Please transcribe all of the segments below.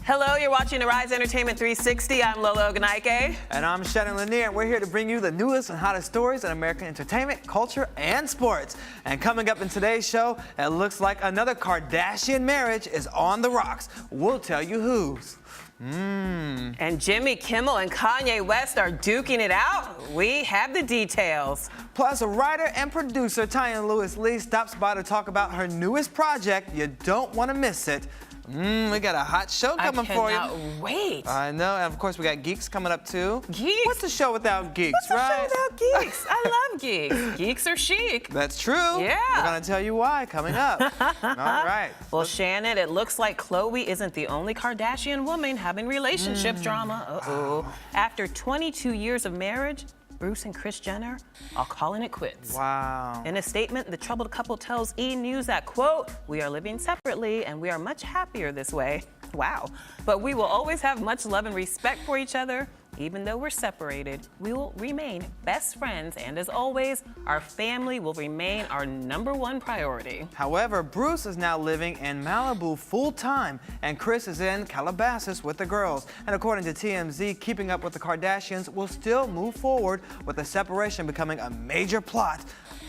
Hello, you're watching Arise Entertainment 360. I'm Lolo Ganaike. And I'm Shannon Lanier, and we're here to bring you the newest and hottest stories in American entertainment, culture, and sports. And coming up in today's show, it looks like another Kardashian marriage is on the rocks. We'll tell you whose. And Jimmy Kimmel and Kanye West are duking it out. We have the details. Plus, a writer and producer, Tanya Lewis Lee, stops by to talk about her newest project. You don't want to miss it. We got a hot show coming for you. I cannot wait. I know, and of course we got Geeks coming up too. Geeks? What's the show without Geeks, right? What's the show without Geeks? I love Geeks. Geeks are chic. That's true. Yeah. We're gonna tell you why coming up. All right. Well, Shannon, it looks like Khloe isn't the only Kardashian woman having relationship drama. Uh-oh. After 22 years of marriage, Bruce and Kris Jenner are calling it quits. Wow. In a statement, the troubled couple tells E! News that, quote, "We are living separately and we are much happier this way." Wow. But we will always have much love and respect for each other. Even though we're separated, we will remain best friends, and as always, our family will remain our #1 priority. However, Bruce is now living in Malibu full-time, and Kris is in Calabasas with the girls. And according to TMZ, Keeping Up with the Kardashians will still move forward, with the separation becoming a major plot,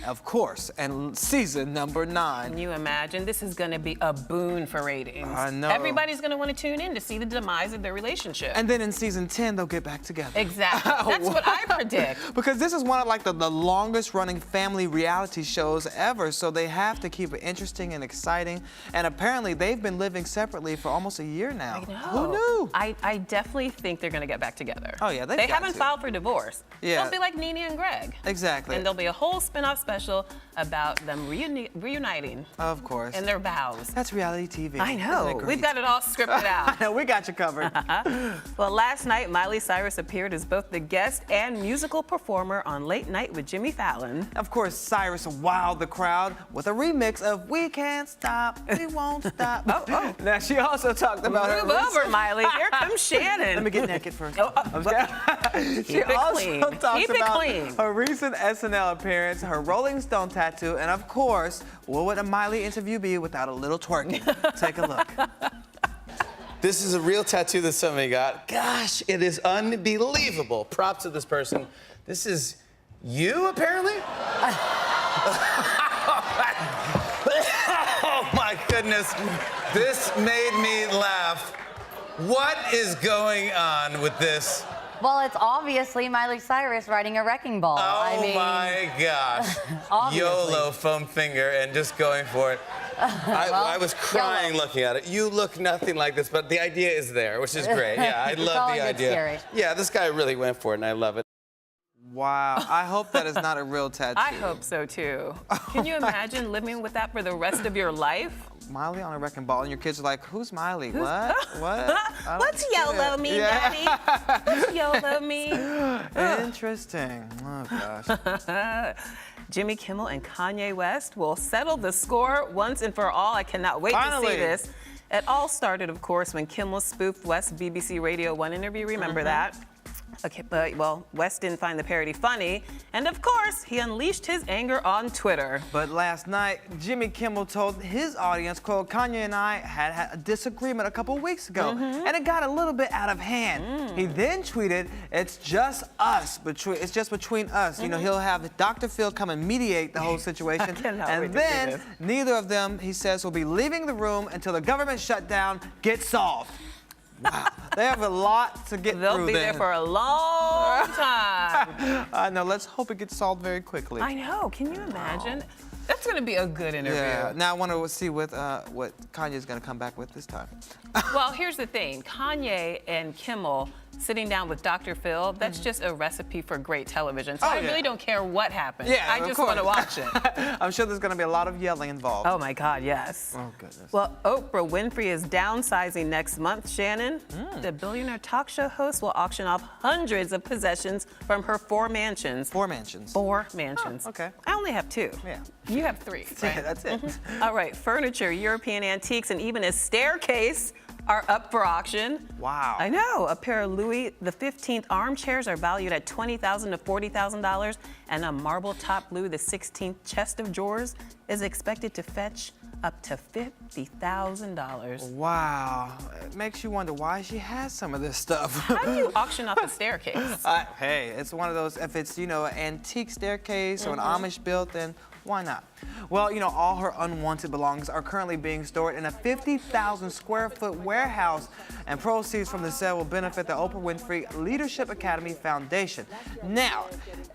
of course, and season number 9. Can you imagine? This is going to be a boon for ratings. I know. Everybody's going to want to tune in to see the demise of their relationship. And then in season 10, they'll get back together. Exactly. That's what I predict. Because this is one of like the longest running family reality shows ever, so they have to keep it interesting and exciting. And apparently they've been living separately for almost a year now. I know. Who knew? I definitely think they're going to get back together. Oh yeah, they got haven't to. filed for divorce. Yeah. They'll be like Nene and Greg. Exactly. And there'll be a whole spin-off special about them reuniting. Of course. And their vows. That's reality TV. I know. Isn't it We've great? got it all scripted out. I know, we got you covered. Well, last night, Miley Cyrus appeared as both the guest and musical performer on Late Night with Jimmy Fallon. Of course, Cyrus wowed the crowd with a remix of We Can't Stop, We Won't Stop. Oh. Now, she also talked about her Move over, recent- Miley. Here comes Shannon. Let me get naked first. Oh, She Keep it also clean. talks Keep it about clean. her recent SNL appearance, her Rolling Stone tattoo, and of course, what would a Miley interview be without a little twerking? Take a look. This is a real tattoo that somebody got. Gosh, it is unbelievable. Props to this person. This is you, apparently? Oh my goodness. This made me laugh. What is going on with this? Well, it's obviously Miley Cyrus riding a wrecking ball. Oh I mean, my gosh. obviously. YOLO foam finger and just going for it. I was crying YOLO. looking at it. You look nothing like this, but the idea is there, which is great. Yeah, I It's love all the good idea. scary. Yeah, this guy really went for it, and I love it. Wow, I hope that is not a real tattoo. I hope so, too. Can you imagine living with that for the rest of your life? Miley on a wrecking ball, and your kids are like, "Who's Miley? What? What? I don't What's get YOLO it." mean, Yeah. Daddy? What's YOLO mean? Interesting. Oh gosh. Jimmy Kimmel and Kanye West will settle the score once and for all. I cannot wait to Finally. see this. It all started, of course, when Kimmel spoofed West's BBC Radio 1 interview. Remember that? Okay, but, well, West didn't find the parody funny. And, of course, he unleashed his anger on Twitter. But last night, Jimmy Kimmel told his audience, quote, "Kanye and I had a disagreement a couple weeks ago, and it got a little bit out of hand." He then tweeted, "It's just us, it's just between us." You know, he'll have Dr. Phil come and mediate the whole situation. cannot wait And to see then this. neither of them, he says, will be leaving the room until the government shutdown gets solved. Wow, they have a lot to get They'll through be there for a long time. I know, let's hope it gets solved very quickly. I know. Can you imagine? That's going to be a good interview. Yeah. Now I want to see what Kanye's going to come back with this time. Well, here's the thing. Kanye and Kimmel sitting down with Dr. Phil, that's just a recipe for great television. So Oh, I yeah. really don't care what happens. Yeah, I of just want to course. watch it. I'm sure there's going to be a lot of yelling involved. Oh my God, yes. Oh, goodness. Well, Oprah Winfrey is downsizing next month, Shannon. The billionaire talk show host will auction off hundreds of possessions from her 4 mansions. 4 mansions. 4 mansions. Oh, okay. I only have 2. Yeah. You have 3, Yeah, right? that's it. All right, furniture, European antiques, and even a staircase are up for auction. Wow. I know. A pair of Louis XV armchairs are valued at $20,000 to $40,000, and a marble top Louis XVI chest of drawers is expected to fetch up to $50,000. Wow. It makes you wonder why she has some of this stuff. How do you auction off a staircase? Hey, it's one of those, if it's, an antique staircase or an Amish built, then why not? Well, all her unwanted belongings are currently being stored in a 50,000 square foot warehouse, and proceeds from the sale will benefit the Oprah Winfrey Leadership Academy Foundation. Now,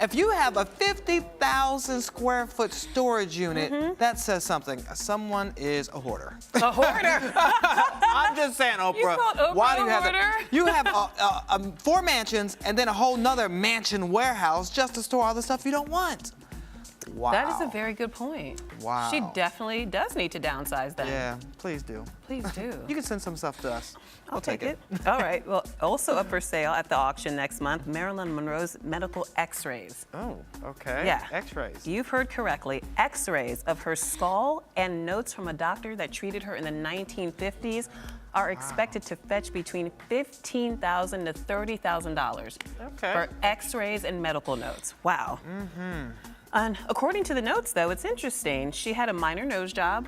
if you have a 50,000 square foot storage unit, that says something. Someone is a hoarder. A hoarder. I'm just saying, Oprah. You called Oprah why do you a have hoarder? that? You have 4 mansions and then a whole nother mansion warehouse just to store all the stuff you don't want. Wow. That is a very good point. Wow. She definitely does need to downsize then. Yeah, please do. Please do. You can send some stuff to us. I'll take it. All right. Well, also up for sale at the auction next month, Marilyn Monroe's medical x-rays. Oh, okay. Yeah. X-rays. You've heard correctly. X-rays of her skull and notes from a doctor that treated her in the 1950s are expected to fetch between $15,000 to $30,000 Okay. for x-rays and medical notes. Wow. And according to the notes, though, it's interesting. She had a minor nose job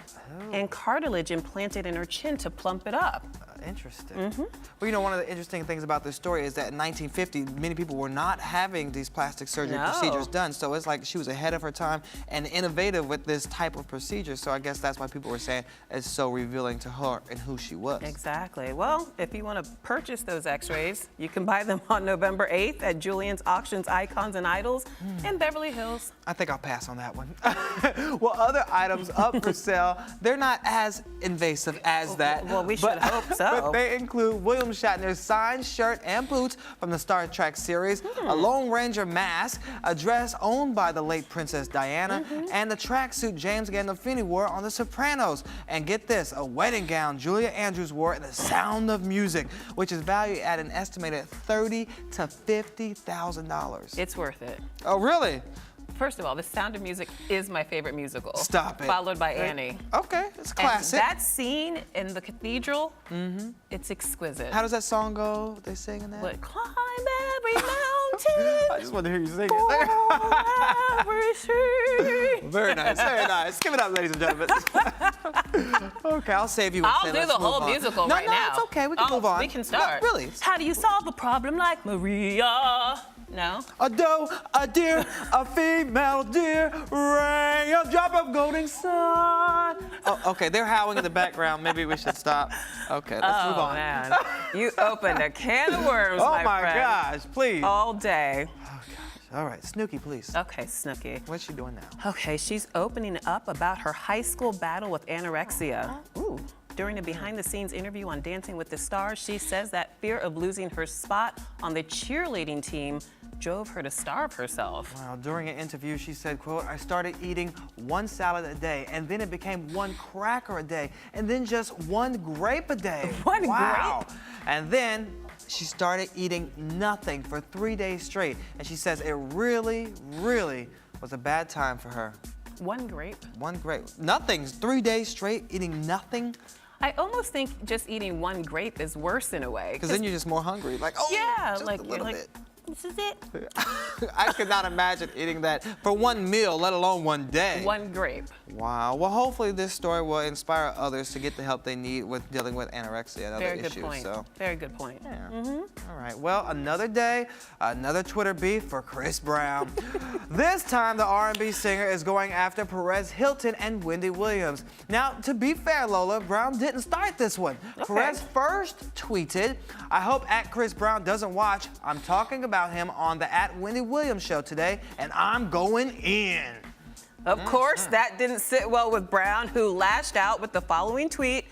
and cartilage implanted in her chin to plump it up. Interesting. Well, one of the interesting things about this story is that in 1950, many people were not having these plastic surgery No. procedures done. So it's like she was ahead of her time and innovative with this type of procedure. So I guess that's why people were saying it's so revealing to her and who she was. Exactly. Well, if you want to purchase those x-rays, you can buy them on November 8th at Julian's Auctions Icons and Idols in Beverly Hills. I think I'll pass on that one. Well, other items up for sale, they're not as invasive as that. Well, we should hope so. But they include William Shatner's signed shirt and boots from the Star Trek series, a Lone Ranger mask, a dress owned by the late Princess Diana, and the tracksuit James Gandolfini wore on The Sopranos. And get this, a wedding gown Julia Andrews wore in The Sound of Music, which is valued at an estimated $30,000 to $50,000. It's worth it. Oh, really? First of all, The Sound of Music is my favorite musical. Stop it. Followed by Annie. Okay, it's And classic. that scene in the cathedral, it's exquisite. How does that song go? They sing in that? But climb every mountain, I just want to hear you sing for it. every sea. Very nice, very nice. Give it up, ladies and gentlemen. Okay, I'll save you. and I'll say do let's the move whole on. musical no, right no, now. it's okay. We can move on. We can start. No, really. How do you solve a problem like Maria? No? A doe, a deer, a female deer, raindrop of golden sun. Oh, okay, they're howling in the background. Maybe we should stop. Okay, let's move Oh, on. man. You opened a can of worms, Oh my friend. gosh, please. All day. All right, Snooki, please. Okay, Snooki. What's she doing now? Okay, she's opening up about her high school battle with anorexia. Ooh. During a behind-the-scenes interview on Dancing with the Stars, she says that fear of losing her spot on the cheerleading team drove her to starve herself. Wow, during an interview, she said, quote, I started eating 1 salad a day, and then it became 1 cracker a day, and then just 1 grape a day. One wow. And then she started eating nothing for 3 days straight, and she says it really, really was a bad time for her. 1 grape? 1 grape. Nothing. 3 days straight eating nothing. I almost think just eating 1 grape is worse in a way. Because then you're just more hungry. Like, oh, yeah, just like a you're little like, bit. this is it. I could not imagine eating that for 1 meal, let alone 1 day. 1 grape. Wow. Well, hopefully this story will inspire others to get the help they need with dealing with anorexia and other Very issues. good point. So, Very good point. yeah. All right. Well, another day, another Twitter beef for Chris Brown. This time, the R&B singer is going after Perez Hilton and Wendy Williams. Now, to be fair, Lola, Brown didn't start this one. Okay. Perez first tweeted, I hope @Chris Brown doesn't watch. I'm talking about him on the @Wendy Williams show today, and I'm going in. Of course, that didn't sit well with Brown, who lashed out with the following tweet.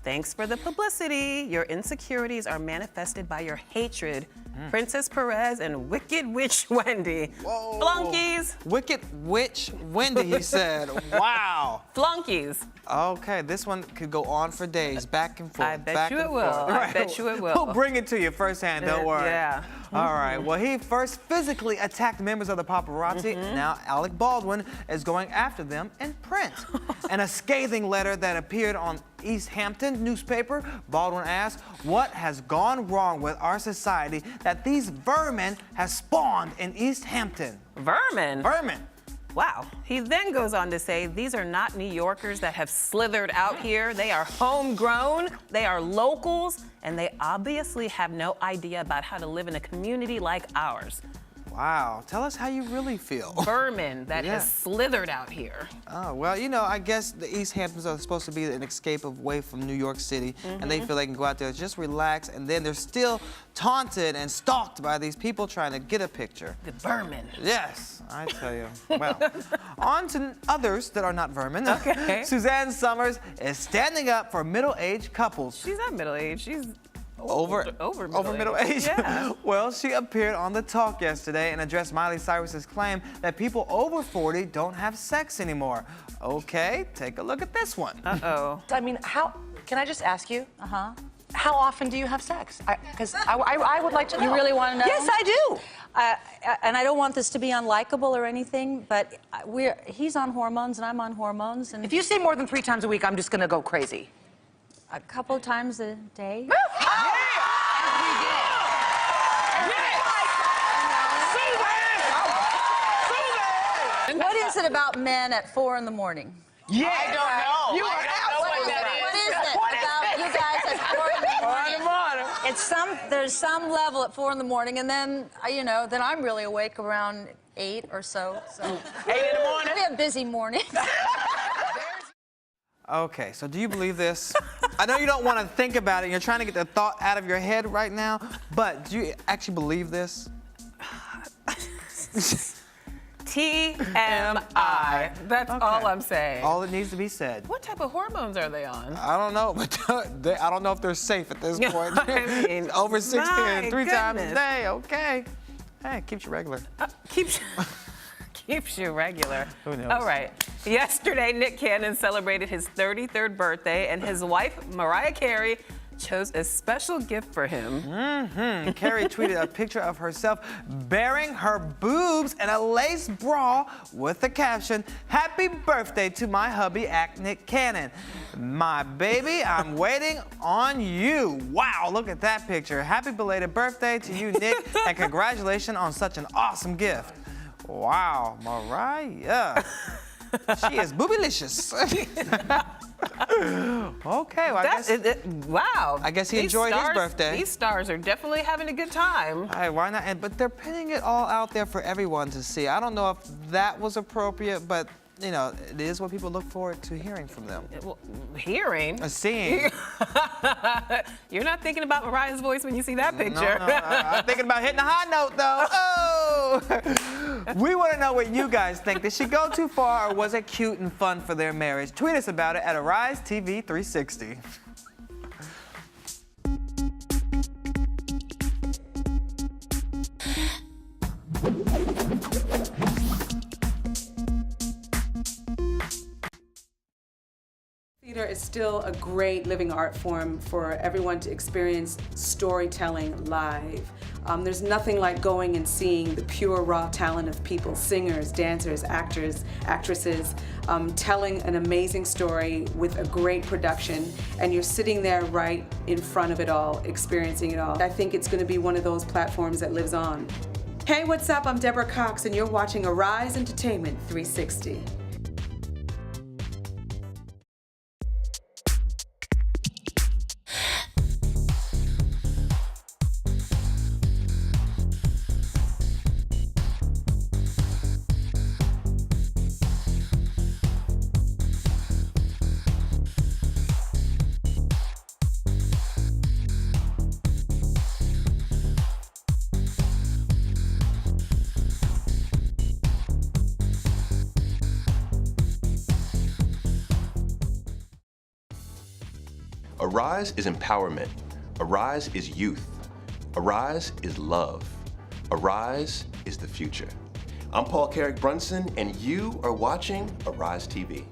Thanks for the publicity. Your insecurities are manifested by your hatred. Princess Perez and Wicked Witch Wendy. Whoa. Flunkies. Wicked Witch Wendy, he said. Wow. Flunkies. Okay, this one could go on for days, back and forth. I bet back you and it will. forth. I bet you it will. We'll bring it to you firsthand, don't worry. Yeah. All right, well, he first physically attacked members of the paparazzi. Now Alec Baldwin is going after them in print. In a scathing letter that appeared on East Hampton newspaper, Baldwin asked, "What has gone wrong with our society that these vermin have spawned in East Hampton?" Vermin? Vermin. Wow. He then goes on to say, these are not New Yorkers that have slithered out here. They are homegrown, they are locals, and they obviously have no idea about how to live in a community like ours. Wow, tell us how you really feel. Vermin that Yeah. has slithered out here. Oh, well, you know, I guess the East Hamptons are supposed to be an escape away from New York City, and they feel they can go out there, just relax, and then they're still taunted and stalked by these people trying to get a picture. The vermin. Yes, I tell you. Well, on to others that are not vermin. Okay. Suzanne Summers is standing up for middle-aged couples. She's not middle-aged, she's Over middle age. Yeah. Well, she appeared on The Talk yesterday and addressed Miley Cyrus's claim that people over 40 don't have sex anymore. Okay, take a look at this one. Uh-oh. I mean, can I just ask you? How often do you have sex? Because I would like to know. You really want to know? Yes, I do. And I don't want this to be unlikable or anything, but he's on hormones and I'm on hormones, and If you say more than 3 times a week, I'm just going to go crazy. a couple times a day. What is it about men at 4 in the morning? Yeah, I don't know. What is it about you guys at 4 in the morning? It's there's some level at 4 in the morning, and then then I'm really awake around 8 or so. 8 in the morning? It'll be a busy morning. Okay, so do you believe this? I know you don't want to think about it. You're trying to get the thought out of your head right now, but do you actually believe this? TMI. That's all I'm saying. All that needs to be said. What type of hormones are they on? I don't know, but I don't know if they're safe at this point. I mean, Over 60 my and 3 times a goodness. day, okay. Hey, keeps you regular. Keeps you regular. Who knows? All right. Yesterday, Nick Cannon celebrated his 33rd birthday, and his wife, Mariah Carey, chose a special gift for him. Carrie tweeted a picture of herself bearing her boobs in a lace bra with the caption, "Happy birthday to my hubby, Nick Cannon. My baby, I'm waiting on you." Wow, look at that picture. Happy belated birthday to you, Nick, and congratulations on such an awesome gift. Wow, Mariah. She is boobylicious. Okay, well, I guess. Wow. I guess he These enjoyed his stars- birthday. These stars are definitely having a good time. Hey, why not? But they're putting it all out there for everyone to see. I don't know if that was appropriate, but it is what people look forward to hearing from them. Well, hearing. Seeing. You're not thinking about Mariah's voice when you see that picture. No, I'm thinking about hitting a high note, though. Oh! We want to know what you guys think. Did she go too far, or was it cute and fun for their marriage? Tweet us about it at Arise TV 360. Theater is still a great living art form for everyone to experience storytelling live. There's nothing like going and seeing the pure, raw talent of people, singers, dancers, actors, actresses, telling an amazing story with a great production, and you're sitting there right in front of it all, experiencing it all. I think it's going to be one of those platforms that lives on. Hey, what's up? I'm Deborah Cox, and you're watching Arise Entertainment 360. Arise is empowerment. Arise is youth. Arise is love. Arise is the future. I'm Paul Carrick Brunson, and you are watching Arise TV.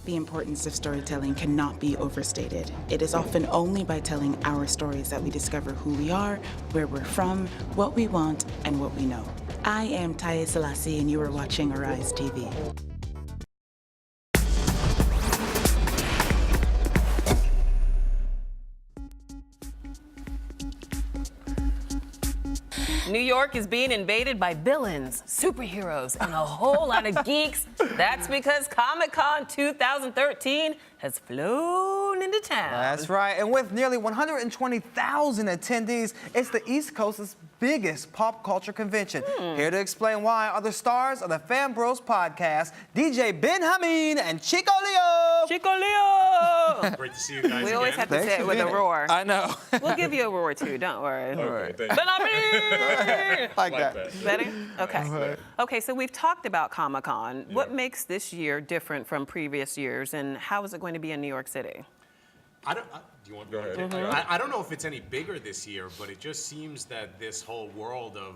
The importance of storytelling cannot be overstated. It is often only by telling our stories that we discover who we are, where we're from, what we want, and what we know. I am Taye Selassie, and you are watching Arise TV. New York is being invaded by villains, superheroes, and a whole lot of geeks. That's because Comic-Con 2013 has flown into town. That's right. And with nearly 120,000 attendees, it's the East Coast's biggest pop culture convention. Here to explain why are the stars of the Fan Bros podcast, DJ Ben Hameen and Chico Leo. Chico Leo! Great to see you guys again. We always have to Thanks say it for with a being here. roar. I know. We'll give you a roar too, don't worry. Okay, thank you. Ben Hameen! like that. Better? Okay. Okay, so we've talked about Comic-Con. What makes this year different from previous years, and how is it going to be in New York City? Do you want to Go ahead. I don't know if it's any bigger this year, but it just seems that this whole world of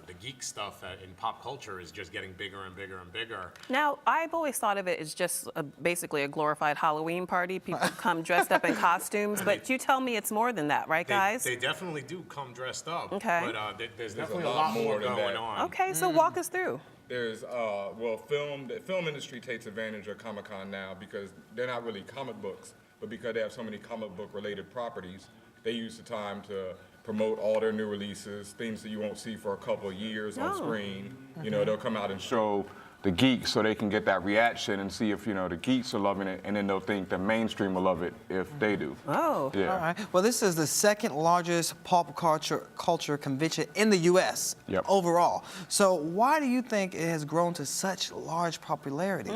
the geek stuff in pop culture is just getting bigger and bigger and bigger. Now, I've always thought of it as just basically a glorified Halloween party. People come dressed up in costumes, but you tell me it's more than that, right, guys? They definitely do come dressed up. Okay. But there's definitely a lot more going on. Okay, so walk us through. There's, the film industry takes advantage of Comic-Con now because they're not really comic books, but because they have so many comic book related properties, they use the time to promote all their new releases, things that you won't see for a couple of years on screen. You know, they'll come out and show the geeks so they can get that reaction and see if, you know, the geeks are loving it, and then they'll think the mainstream will love it if they do. Oh. Yeah. All right. Well, this is the second largest pop culture convention in the U.S. overall. So why do you think it has grown to such large popularity?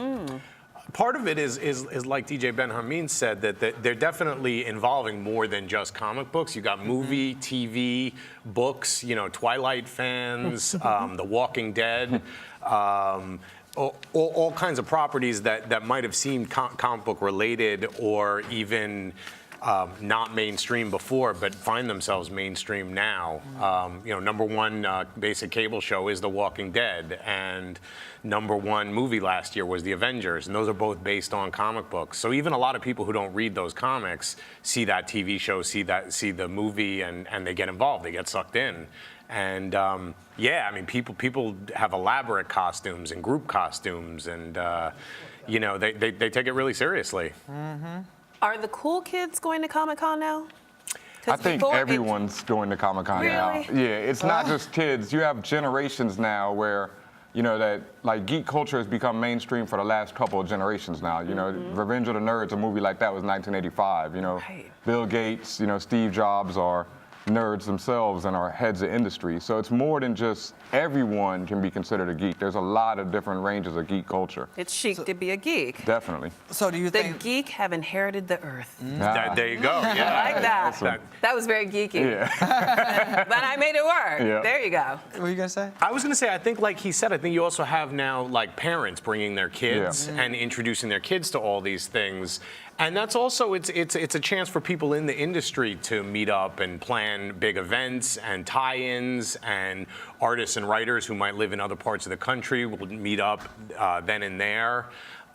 Part of it is like DJ Ben Hameen said, that they're definitely involving more than just comic books. You got movie, TV, books, you know, Twilight fans, The Walking Dead, all kinds of properties that might have seemed comic book related or even not mainstream before, but find themselves mainstream now. You know, number one basic cable show is The Walking Dead, and number one movie last year was The Avengers, and those are both based on comic books. So even a lot of people who don't read those comics see that TV show, see the movie, and they get involved, they get sucked in. And yeah, I mean, people have elaborate costumes and group costumes, and you know, they take it really seriously. Are the cool kids going to Comic-Con now? I think everyone's going to Comic-Con now. Really? Yeah, it's not just kids. You have generations now where, you know, that like geek culture has become mainstream for the last couple of generations now. You know, Revenge of the Nerds, a movie like that was 1985. You know, Bill Gates, you know, Steve Jobs are nerds themselves and are heads of industry. So it's more than just everyone can be considered a geek. There's a lot of different ranges of geek culture. It's chic to be a geek. Definitely. So do you The think geek have inherited the earth. There you go. Yeah. I like that. That was very geeky. Yeah. But I made it work. Yeah. There you go. what were you gonna say? I was going to say, I think like he said, I think you also have now like parents bringing their kids and introducing their kids to all these things. And that's also, it's a chance for people in the industry to meet up and plan big events and tie-ins, and artists and writers who might live in other parts of the country will meet up then and there.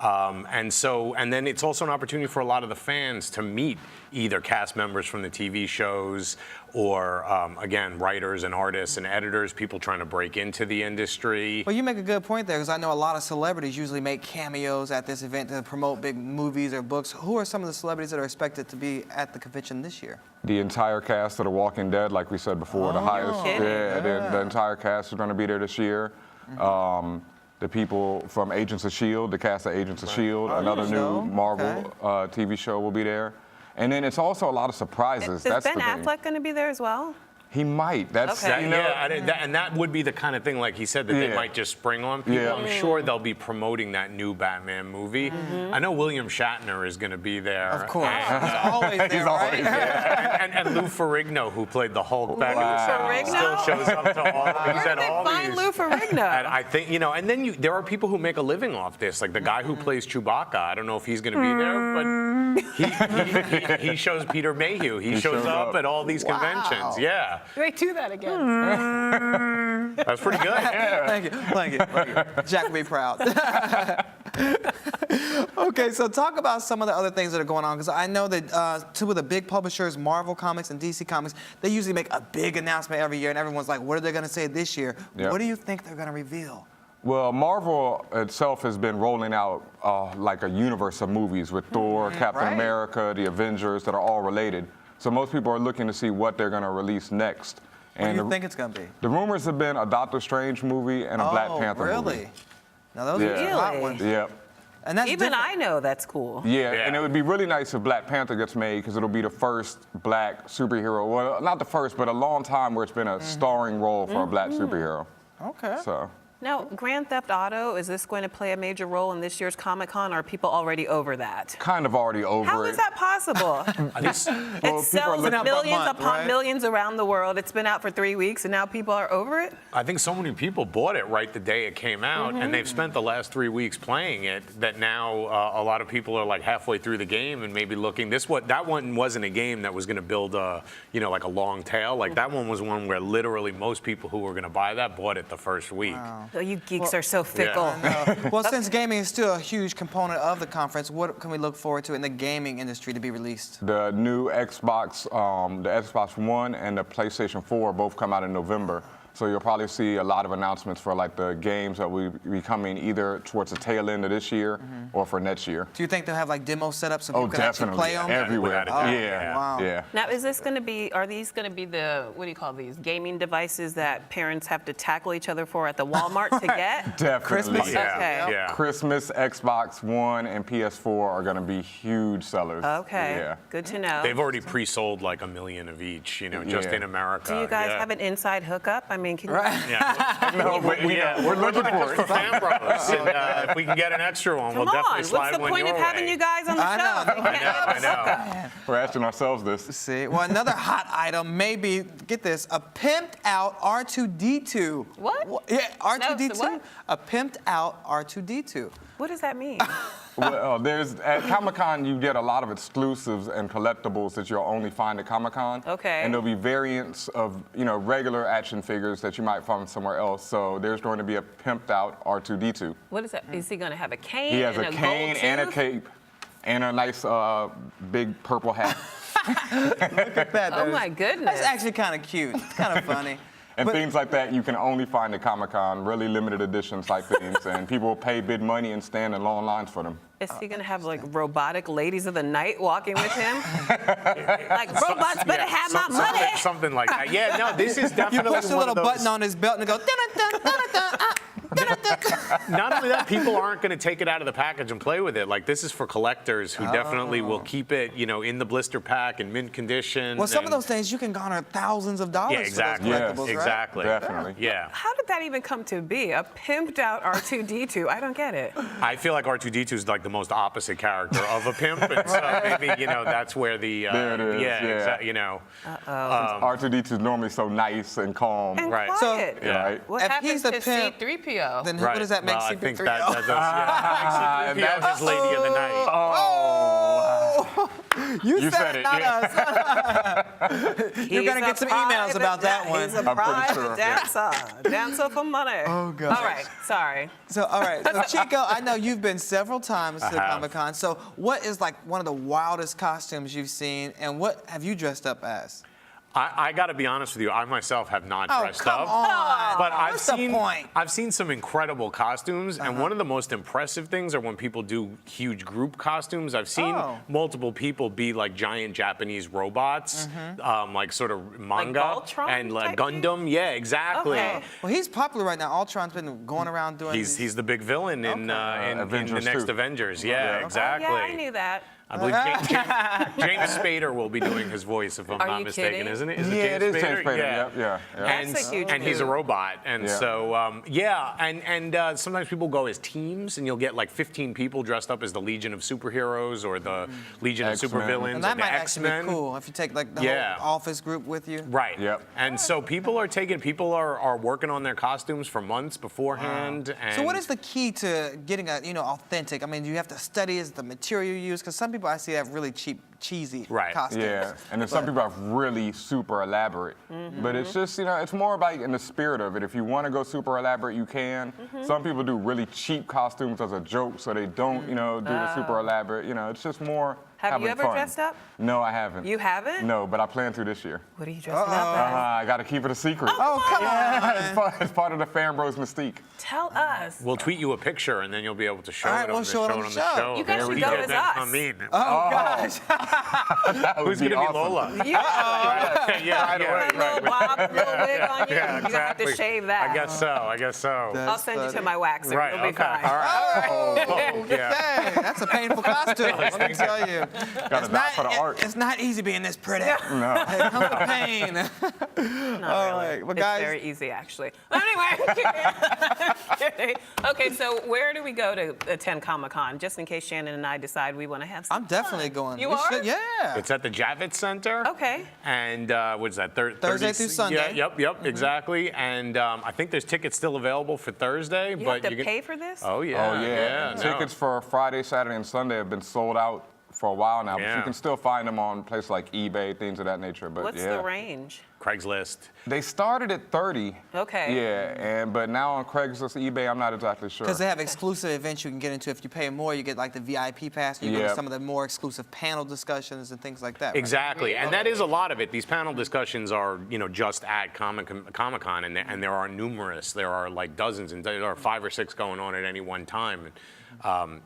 And then it's also an opportunity for a lot of the fans to meet either cast members from the TV shows or, again, writers and artists and editors, people trying to break into the industry. Well, you make a good point there, because I know a lot of celebrities usually make cameos at this event to promote big movies or books. Who are some of the celebrities that are expected to be at the convention this year? The entire cast of The Walking Dead, like we said before, the highest. The entire cast is going to be there this year. The people from Agents of S.H.I.E.L.D., the cast of Agents of S.H.I.E.L.D., another new Marvel TV show will be there. And then it's also a lot of surprises. Is Ben Affleck going to be there as well? He might. That's Okay. you know, and that would be the kind of thing, like he said, that they might just spring on people. Yeah. I'm sure they'll be promoting that new Batman movie. I know William Shatner is going to be there. Of course. And, He's always there, He's always right? and Lou Ferrigno, who played the Hulk back in the 70s, Ferrigno? still shows up to all these. Where did they find Lou Ferrigno? And I think, you know, and then there are people who make a living off this, like the guy who plays Chewbacca. I don't know if he's going to be there, but he shows Peter Mayhew. He shows up at all these conventions. Yeah. Wait, do that again. That's pretty good. Thank you. Jack will be proud. Okay, so talk about some of the other things that are going on, because I know that two of the big publishers, Marvel Comics and DC Comics, they usually make a big announcement every year, and everyone's like, what are they going to say this year? Yep. What do you think they're going to reveal? Well, Marvel itself has been rolling out like a universe of movies with Thor, Captain America, the Avengers that are all related. So most people are looking to see what they're going to release next. What do you think it's going to be? The rumors have been a Doctor Strange movie and a Black Panther movie. Really? Now those are the hot ones. Yep. And that's Even different. I know that's cool. Yeah, and it would be really nice if Black Panther gets made because it'll be the first black superhero. Well, not the first, but a long time where it's been a starring role for a black superhero. Okay. So. Now, Grand Theft Auto, is this going to play a major role in this year's Comic-Con, or are people already over that? Kind of already over How it. is that possible? It sells millions upon millions around the world. It's been out for 3 weeks, and now people are over it? I think so many people bought it right the day it came out, and they've spent the last 3 weeks playing it that now a lot of people are like halfway through the game and maybe looking. That one wasn't a game that was going to build a, like a long tail. Like that one was one where literally most people who were going to buy that bought it the first week. Wow. Oh, you geeks are so fickle. Well, since gaming is still a huge component of the conference, what can we look forward to in the gaming industry to be released? The new Xbox, the Xbox One and the PlayStation 4 both come out in November. So you'll probably see a lot of announcements for like the games that will be coming either towards the tail end of this year or for next year. Do you think they'll have like demo setups so people can actually play them? Everywhere. Oh, Yeah. Wow. Yeah. Now, is this going to be, are these going to be the, what do you call these, gaming devices that parents have to tackle each other for at the Walmart to get? Definitely. Christmas? Okay. Yeah. Christmas, Xbox One, and PS4 are going to be huge sellers. Okay. Yeah. Good to know. They've already pre-sold like 1 million of each, just in America. Do you guys Yeah. have an inside hookup? I mean, can you? Yeah. No, but we're looking for for Fan Bros. And, if we can get an extra one, Come we'll definitely on, slide what's the one point your of having way. you guys on the I show? know. I know. We're asking ourselves this. See, well, another hot item may be, get this, a pimped out R2-D2. What? Yeah, R2-D2. No, so what? A pimped out R2-D2. What does that mean? Well, at Comic-Con, you get a lot of exclusives and collectibles that you'll only find at Comic-Con. Okay. And there'll be variants of, regular action figures that you might find somewhere else. So there's going to be a pimped out R2-D2. What is that? Is he going to have a cane? He has and a cane gold and a tooth? cape and a nice big purple hat. Look at that. Oh my goodness. That's actually kind of cute. It's kind of funny. And But- things like that you can only find at Comic-Con, really limited edition type things. And people will pay big money and stand in long lines for them. Is he going to have like robotic ladies of the night walking with him? Like, robots better have my money. Something like that. Yeah, no, this is You definitely push the one little of those. button on his belt and it goes, dun-dun-dun, dun-dun-dun, Not only that, people aren't going to take it out of the package and play with it. Like, this is for collectors who definitely will keep it, in the blister pack in mint condition. Well, some of and- those things you can garner thousands of dollars Yeah, exactly. for those collectibles, right? Exactly. Definitely. Yeah. How did that even come to be? A pimped out R2-D2? I don't get it. I feel like R2-D2 is like the most opposite character of a pimp, and so maybe that's where the There it is, yeah. R2-D2 is normally so nice and calm. And Right. quiet. Yeah. Right. What If happens he's the to pimp, C-3PO? Then what does that make well, I CP3? think that does, yeah. Makes C-3PO his lady of the night. Oh! You said it, not yeah. us. You're going to get some emails about that one. He's a I'm pretty private sure. dancer for money. Oh, God. All right, sorry. So, all right. So, Chico, I know you've been several times to I have. Comic-Con. So, what is like one of the wildest costumes you've seen, and what have you dressed up as? I got to be honest with you. I myself have not Oh, dressed come up, on. but What's the point? I've seen some incredible costumes, and one of the most impressive things are when people do huge group costumes. I've seen multiple people be like giant Japanese robots, like sort of manga Voltron and like type thing? Gundam. Yeah, exactly. Okay. Well, he's popular right now. Ultron's been going around doing He's the big villain in the Avengers next 2. Avengers. Yeah, exactly. Yeah, I knew that. I believe James Spader will be doing his voice, if I'm Are not you mistaken, kidding? isn't it? Is Yeah, it it is James James Spader. Yeah. Yep, yeah. And, That's a huge and he's a move. robot, and Yeah. so and sometimes people go as teams, and you'll get like 15 people dressed up as the Legion of Superheroes or the Legion of X-Men. Supervillains And that or the might actually X-Men. be cool if you take like the Yeah. whole office group with you. Right. Yep. And so people are working on their costumes for months beforehand. And So what is the key to getting a authentic? I mean, do you have to study is the material you use? Because some people people I see have really cheap, cheesy Right. costumes. Yeah, and then some people have really super elaborate. But it's just, you know, it's more about in the spirit of it. If you want to go super elaborate, you can. Some people do really cheap costumes as a joke, so they don't, you know, do the super elaborate. You know, it's just more Have having you ever fun. dressed up? No, I haven't. You haven't? No, but I plan to this year. What are you dressing up as? I got to keep it a secret. Oh, come on. It's part of the Fan Bros mystique. Tell us. We'll tweet you a picture, and then you'll be able to show All right, it on we'll the show it on the show. You guys There should we go go. as That's us. what I mean. Oh, gosh. That would Who's going to be awesome. Lola? Yeah. Yeah, Little bob, little wig on you. Yeah, You're gonna have to exactly. shave that. I guess so. I'll send you to my waxer. Right, You'll be okay, fine. all right. Oh, yeah. dang, that's a painful costume. Let me tell you. Got to die for the art. It's not easy being this pretty. No. It comes with pain. Not really. right, well, it's guys- very easy, actually. Anyway, kidding. Okay, so where do we go to attend Comic-Con, just in case Shannon and I decide we want to have some I'm definitely going. You We are? should- yeah. It's at the Javits Center. Okay. And what's that? Thursday through Sunday. Yeah, yep, exactly. And I think there's tickets still available for Thursday. You but have to can- pay for this? Oh yeah. Oh, yeah. no. Tickets for Friday, Saturday, and Sunday have been sold out for a while now, but Yeah. you can still find them on places like eBay, things of that nature. But What's yeah. the range? Craigslist. They started at 30. Okay. Yeah, but now on Craigslist, eBay, I'm not exactly sure. Because they have exclusive events you can get into. If you pay more, you get like the VIP pass. You go to Yeah. some of the more exclusive panel discussions and things like that. right? Exactly, and that is a lot of it. These panel discussions are, you know, just at Comic-Con, and there are numerous. There are like dozens, and there are 5 or 6 going on at any one time.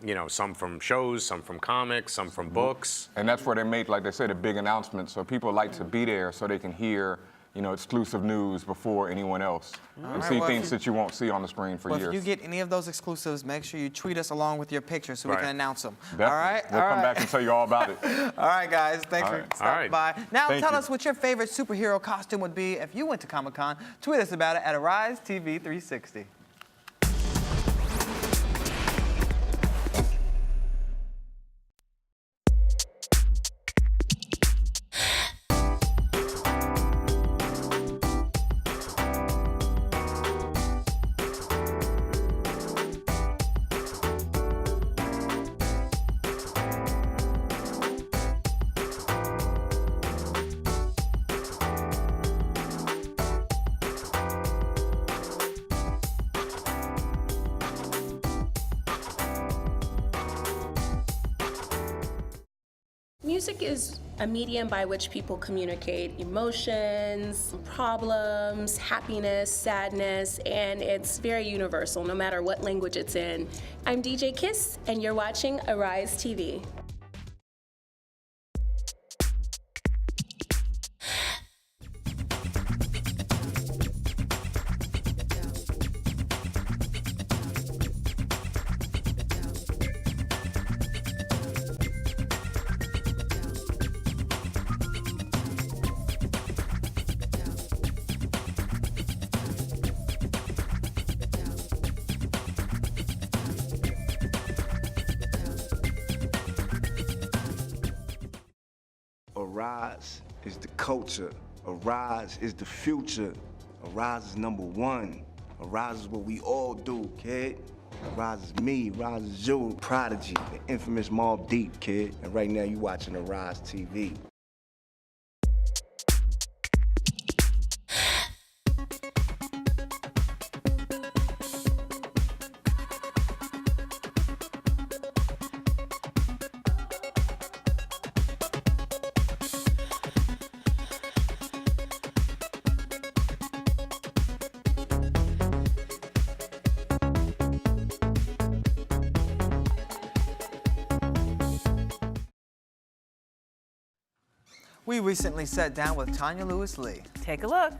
You know, some from shows, some from comics, some from books. And that's where they make, like they said, a big announcement. So people like to be there so they can hear, you know, exclusive news before anyone else and right, see well, things that you won't see on the screen for Well, years. if you get any of those exclusives, make sure you tweet us along with your pictures so we Right. can announce them. Definitely. All right? We'll All come right. back and tell you all about it. All right, guys. Thanks All for right. stopping All right. by. Now, Thank tell you. us what your favorite superhero costume would be if you went to Comic-Con. Tweet us about it at Arise TV 360. Music is a medium by which people communicate emotions, problems, happiness, sadness, and it's very universal, no matter what language it's in. I'm DJ Kiss, and you're watching Arise TV. Arise is the culture. Arise is the future. Arise is #1. Arise is what we all do, kid. Arise is me, Arise is you, Prodigy, the infamous Mobb Deep, kid. And right now you watching Arise TV. We recently sat down with Tanya Lewis-Lee. Take a look.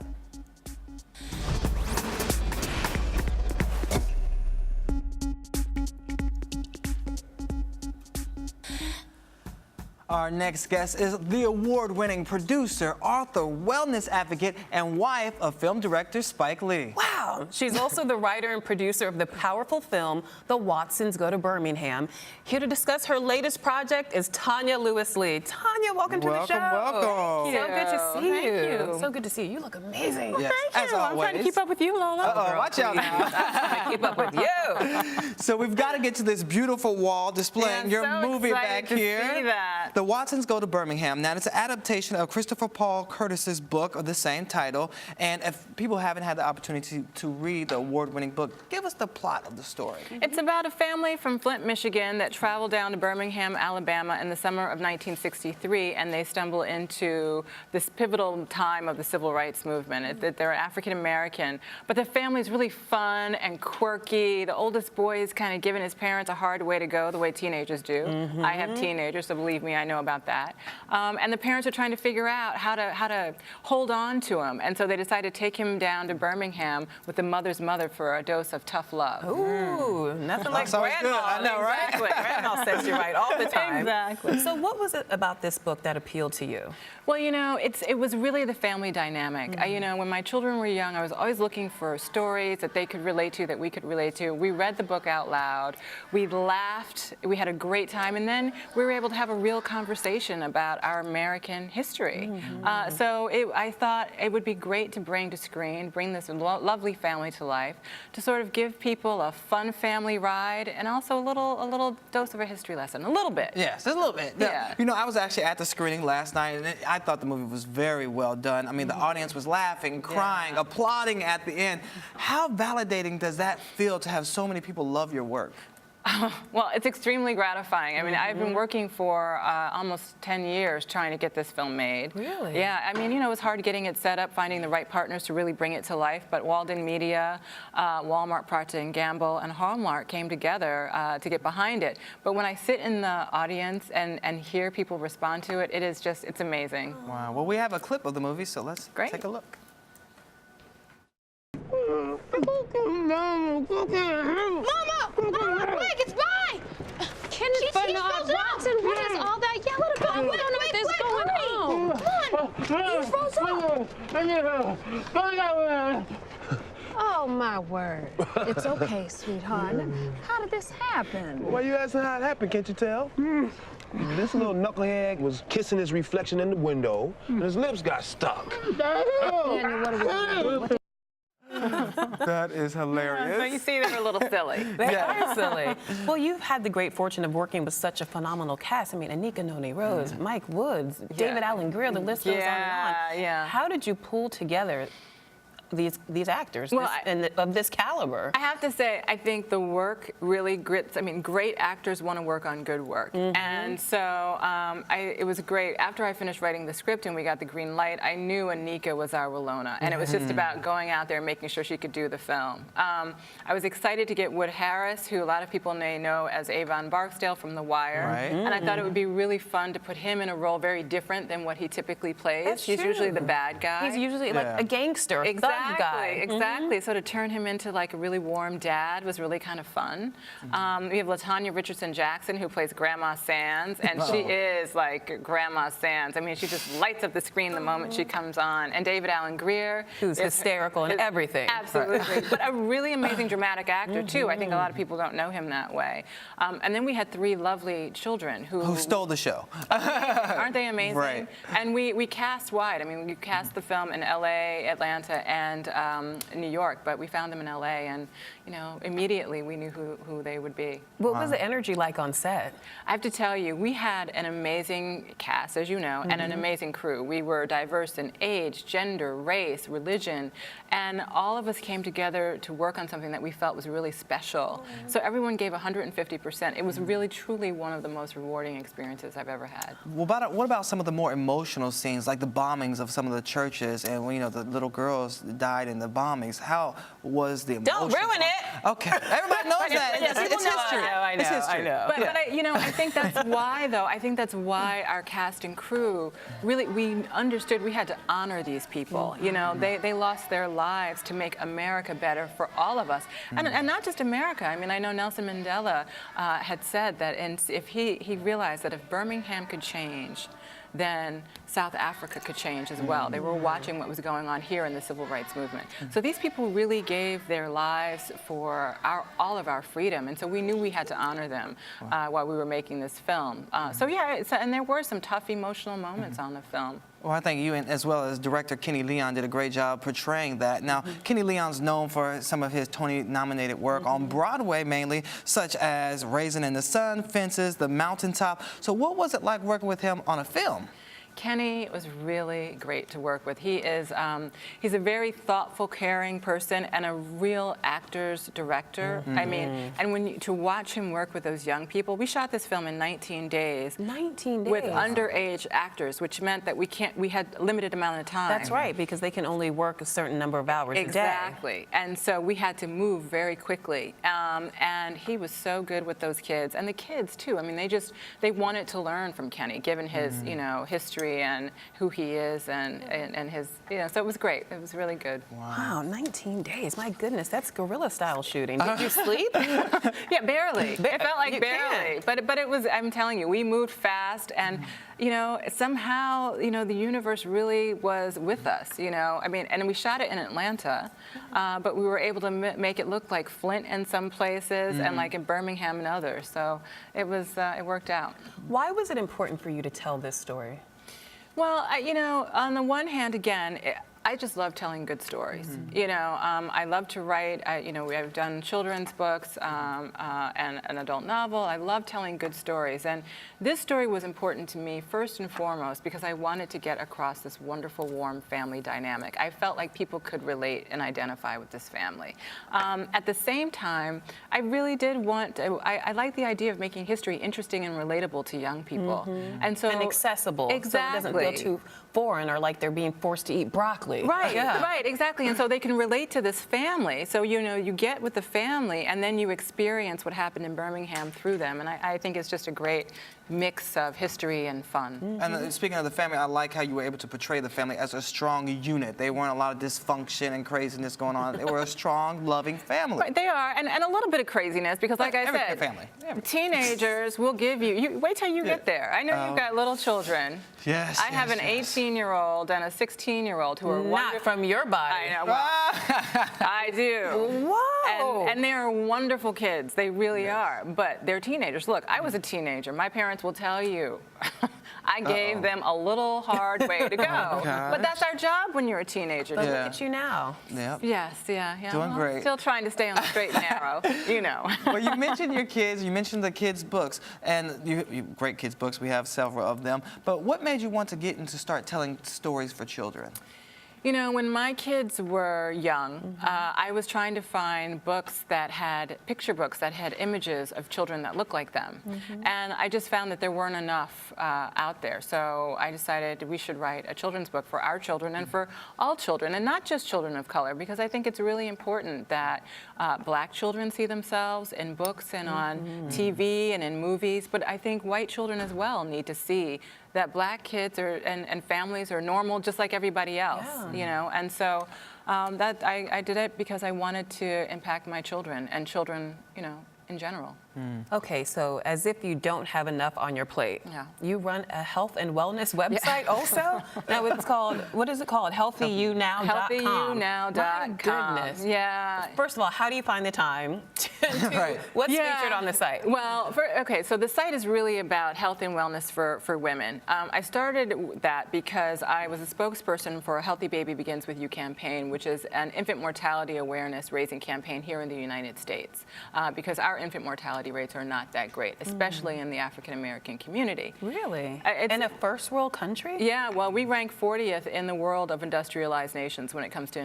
Our next guest is the award-winning producer, author, wellness advocate, and wife of film director Spike Lee. Wow. Wow. She's also the writer and producer of the powerful film, The Watsons Go to Birmingham. Here to discuss her latest project is Tanya Lewis-Lee. Tanya, welcome to the show. Welcome. So good to see Thank you. So good to see you. You look amazing. Yes, Thank as you. I'm trying to always. keep up with you, Lola. Uh-oh, watch out now. I'm trying to keep up with you. So we've got to get to this beautiful wall displaying your so movie excited back to here. see that. The Watsons Go to Birmingham. Now, it's an adaptation of Christopher Paul Curtis's book of the same title. And if people haven't had the opportunity to read the award-winning book, give us the plot of the story. It's about a family from Flint, Michigan that traveled down to Birmingham, Alabama in the summer of 1963, and they stumble into this pivotal time of the civil rights movement. They're African American, but the family's really fun and quirky. The oldest boy is kind of giving his parents a hard way to go, the way teenagers do. I have teenagers, so believe me, I know about that. And the parents are trying to figure out how to hold on to him, and so they decide to take him down to Birmingham with the mother's mother for a dose of tough love. Ooh, nothing like sounds good. grandma. I know, right? Exactly. Grandma sets you right all the time. Exactly. So what was it about this book that appealed to you? Well, you know, it was really the family dynamic. You know, when my children were young, I was always looking for stories that they could relate to, that we could relate to. We read the book out loud. We laughed. We had a great time. And then we were able to have a real conversation about our American history. So I thought it would be great to bring to screen, bring this lovely family to life, to sort of give people a fun family ride and also a little dose of a history lesson, a little bit. Yes, just a little bit. Yeah. You know, I was actually at the screening last night, and I thought the movie was very well done. I mean, the audience was laughing, crying, applauding at the end. How validating does that feel to have so many people love your work? Well, it's extremely gratifying. I mean, I've been working for almost 10 years trying to get this film made. Really? Yeah, I mean, you know, it was hard getting it set up, finding the right partners to really bring it to life, but Walden Media, Walmart, Procter & Gamble, and Hallmark came together to get behind it. But when I sit in the audience and hear people respond to it, it's amazing. Wow. Well, we have a clip of the movie, so let's take a look. Mama! Quick, it's mine! Kenneth Bernard Watson, what is all that yelling about? We don't know what is going on. Come on! You froze up! Oh, my word. It's okay, sweetheart. How did this happen? Why you asking how it happened? Can't you tell? This little knucklehead was kissing his reflection in the window, and his lips got stuck. Daniel, what are we doing? That is hilarious. So you see, they're a little silly. They are silly. Well, you've had the great fortune of working with such a phenomenal cast. I mean, Anika Noni Rose, Mike Woods, David Allen Greer, the list goes on and on. Yeah. How did you pull together these actors Well, of this caliber? I have to say, I think the work really grits. I mean, great actors want to work on good work. And so it was great. After I finished writing the script and we got the green light, I knew Anika was our Willona. And it was just about going out there and making sure she could do the film. I was excited to get Wood Harris, who a lot of people may know as Avon Barksdale from The Wire. Right. And I thought it would be really fun to put him in a role very different than what he typically plays. He's usually the bad guy. He's usually like a gangster, a thug guy. Exactly. So to turn him into like a really warm dad was really kind of fun. We have LaTanya Richardson Jackson, who plays Grandma Sands, and she is like Grandma Sands. I mean, she just lights up the screen the moment she comes on. And David Allen Greer, who's hysterical and everything. Absolutely. But a really amazing dramatic actor too. I think a lot of people don't know him that way. And then we had 3 lovely children who stole the show. Aren't they amazing? Right. And we cast wide. I mean, we cast the film in LA, Atlanta, and New York, but we found them in LA, and you know, immediately we knew who they would be. What was the energy like on set? I have to tell you, we had an amazing cast, as you know, and an amazing crew. We were diverse in age, gender, race, religion, and all of us came together to work on something that we felt was really special. So everyone gave 150%. It was really, truly one of the most rewarding experiences I've ever had. What about some of the more emotional scenes, like the bombings of some of the churches, and when, you know, the little girls died in the bombings? How was the emotion? Don't ruin it. Okay, everybody knows that. It's history. I know. It's history. But you know, I think that's why, though. I think that's why our cast and crew really, we understood we had to honor these people. You know, they lost their lives to make America better for all of us, and not just America. I mean, I know Nelson Mandela had said that, if he realized that if Birmingham could change, then South Africa could change as well. They were watching what was going on here in the civil rights movement. So these people really gave their lives for all of our freedom, and so we knew we had to honor them while we were making this film. So yeah, and there were some tough emotional moments on the film. Well, I think you, and as well as director Kenny Leon, did a great job portraying that. Now, Kenny Leon's known for some of his Tony-nominated work on Broadway mainly, such as Raisin in the Sun, Fences, The Mountaintop. So what was it like working with him on a film? Kenny was really great to work with. He is, he's a very thoughtful, caring person and a real actor's director. I mean, and to watch him work with those young people, we shot this film in 19 days. 19 days. With underage actors, which meant that we had a limited amount of time. That's right, because they can only work a certain number of hours a day. Exactly. And so we had to move very quickly. And he was so good with those kids. And the kids, too. I mean, they wanted to learn from Kenny, given his, you know, history and who he is and his, you know, so it was great. It was really good. Wow, 19 days. My goodness, that's guerrilla style shooting. Did you sleep? Yeah, barely. It felt like You barely. But it was, I'm telling you, we moved fast and, you know, somehow, you know, the universe really was with us, you know. I mean, and we shot it in Atlanta, but we were able to make it look like Flint in some places and like in Birmingham and others. So it was, it worked out. Why was it important for you to tell this story? Well, you know, on the one hand, again, I just love telling good stories. You know, I love to write. You know, I've done children's books and an adult novel. I love telling good stories. And this story was important to me first and foremost because I wanted to get across this wonderful, warm family dynamic. I felt like people could relate and identify with this family. At the same time, I really did want to, I like the idea of making history interesting and relatable to young people. And so, and accessible. Exactly. So it doesn't feel too foreign or like they're being forced to eat broccoli. Right, right, exactly. And so they can relate to this family. So, you know, you get with the family and then you experience what happened in Birmingham through them. And I think it's just a great mix of history and fun. And speaking of the family, I like how you were able to portray the family as a strong unit. They weren't a lot of dysfunction and craziness going on. They were a strong, loving family. Right, they are, and a little bit of craziness because, like I said, family. Teenagers will give you, wait till you get there. I know you've got little children. Yes, I have an 18-year-old and a 16-year-old who are not from your body. I know. Well, I do. Whoa. And they're wonderful kids. They really are. But they're teenagers. Look, I was a teenager. My parents will tell you. I gave them a little hard way to go. But that's our job when you're a teenager. But look at you now. Yep. Yes, yeah. Doing great. Still trying to stay on the straight and narrow, you know. Well, you mentioned your kids, you mentioned the kids' books, and great kids' books, we have several of them. But what made you want to get into start telling stories for children? You know, when my kids were young, I was trying to find books that had, picture books that had images of children that looked like them. And I just found that there weren't enough out there. So I decided we should write a children's book for our children and for all children, and not just children of color, because I think it's really important that black children see themselves in books and on TV and in movies, but I think white children as well need to see that black kids are, and families are normal just like everybody else, you know? And so that I did it because I wanted to impact my children and children, you know, in general. Okay, so as if you don't have enough on your plate, you run a health and wellness website also? Now it's called, what is it called? HealthyYouNow.com. HealthyYouNow.com. My goodness. Yeah. First of all, how do you find the time to do what's featured on the site? Well, okay, so the site is really about health and wellness for women. I started that because I was a spokesperson for a Healthy Baby Begins With You campaign, which is an infant mortality awareness raising campaign here in the United States, because our infant mortality rates are not that great, especially in the African American community. Really? In a first world country? Yeah, well, we rank 40th in the world of industrialized nations when it comes to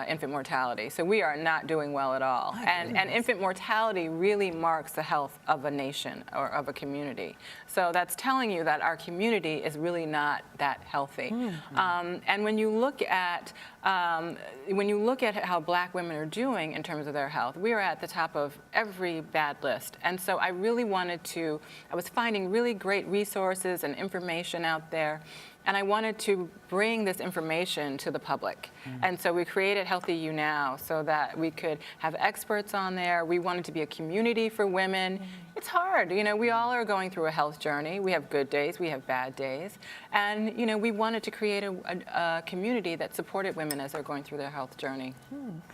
infant mortality. So we are not doing well at all. And infant mortality really marks the health of a nation or of a community. So that's telling you that our community is really not that healthy. And when you look at how black women are doing in terms of their health, we are at the top of every bad list. And so I really wanted to, I was finding really great resources and information out there, and I wanted to bring this information to the public. And so we created Healthy You Now so that we could have experts on there. We wanted to be a community for women. It's hard. You know, we all are going through a health journey. We have good days, we have bad days. And, you know, we wanted to create a community that supported women as they're going through their health journey.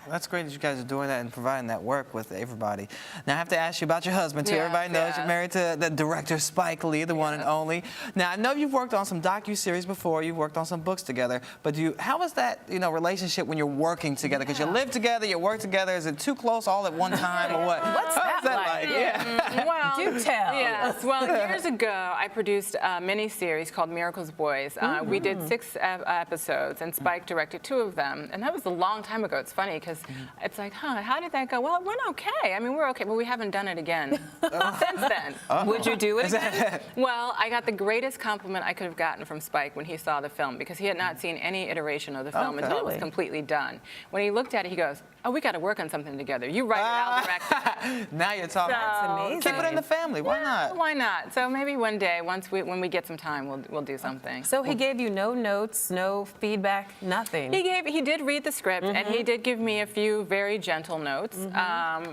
That's great that you guys are doing that and providing that work with everybody. Now, I have to ask you about your husband, too. Yes, Everybody knows yes. you're married to the director Spike Lee, the one and only. Now, I know you've worked on some docuseries before. You've worked on some books together. But how is that, you know, relationship when you're working together? Because you live together, you work together. Is it too close all at one time or what? What's that like? Yeah. Well, do tell. Yes. Well, years ago, I produced a mini-series called Miracles Boys. We did 6 episodes, and Spike directed 2 of them. And that was a long time ago. It's funny because it's like, how did that go? Well, it went okay. I mean, we're okay, but we haven't done it again since then. Would you do it again? Well, I got the greatest compliment I could have gotten from Spike when he saw the film, because he had not seen any iteration of the film until it was completely done. When he looked at it, he goes, oh, we got to work on something together. You write it, I'll direct it. Now you're talking. That's amazing. Keep it in the family. Why not? Why not? So maybe one day, when we get some time, we'll do something. So he gave you no notes, no feedback, nothing? He did read the script, and he did give me a few very gentle notes.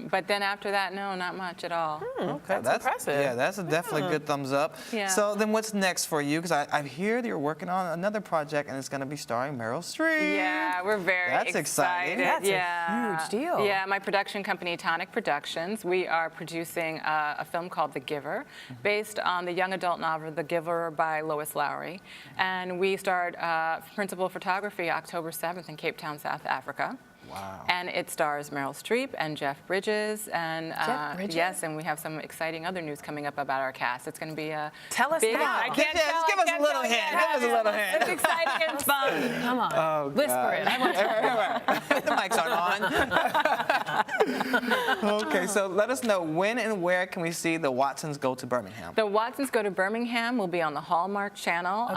But then after that, no, not much at all. Okay, that's impressive. Yeah, that's definitely good thumbs up. Yeah. So then what's next for you? Because I hear that you're working on another project, and it's going to be starring Meryl Streep. Yeah, we're very That's exciting. excited. That's a huge deal. Yeah, my production company, Tonic Productions, we are producing a film called The Giver, based on the young adult novel The Giver by Lois Lowry. And we start principal photography October 7th in Cape Town, South Africa. Wow. And it stars Meryl Streep and Jeff Bridges. And Jeff Bridges? yes, and we have some exciting other news coming up about our cast. It's going to be a Tell us big, now. I can't tell. Just give us a little hint. Give us a little hint. It's exciting and fun. Come on. Oh, Whisper it. I want to The mics aren't on. Okay, so let us know when and where can we see the Watsons Go to Birmingham? The Watsons Go to Birmingham will be on the Hallmark Channel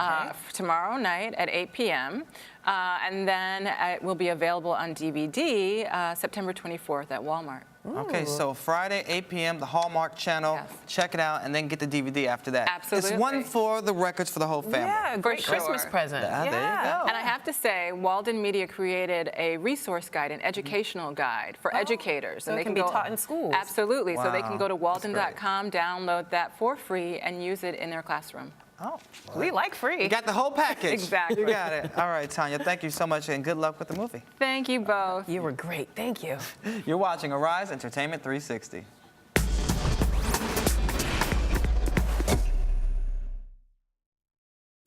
tomorrow night at 8 p.m. And then it will be available on DVD September 24th at Walmart. Okay, so Friday, 8 p.m., the Hallmark Channel. Yes. Check it out, and then get the DVD after that. Absolutely. It's one for the records for the whole family. Yeah, great For sure. Christmas present. There you go. And I have to say, Walden Media created a resource guide, an educational guide for educators. So and it they can be taught in schools. Absolutely. So they can Wow. go to That's great. walden.com, download that for free, and use it in their classroom. Oh, We like free. you got the whole package. Exactly. You got it. All right, Tanya, thank you so much, and good luck with the movie. Thank you both. You were great. Thank you. You're watching Arise Entertainment 360.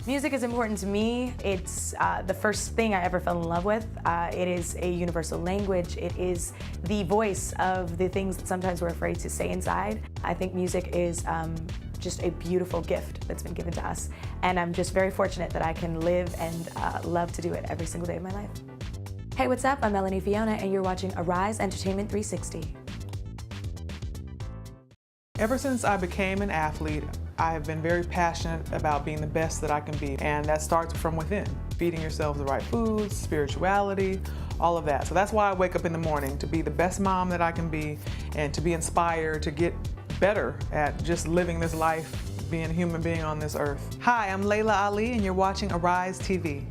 Music is important to me. It's the first thing I ever fell in love with. It is a universal language. It is the voice of the things that sometimes we're afraid to say inside. I think music is just a beautiful gift that's been given to us. And I'm just very fortunate that I can live and love to do it every single day of my life. Hey, what's up? I'm Melanie Fiona, and you're watching Arise Entertainment 360. Ever since I became an athlete, I have been very passionate about being the best that I can be, and that starts from within. Feeding yourself the right foods, spirituality, all of that. So that's why I wake up in the morning, to be the best mom that I can be and to be inspired to get better at just living this life, being a human being on this earth. Hi, I'm Layla Ali, and you're watching Arise TV.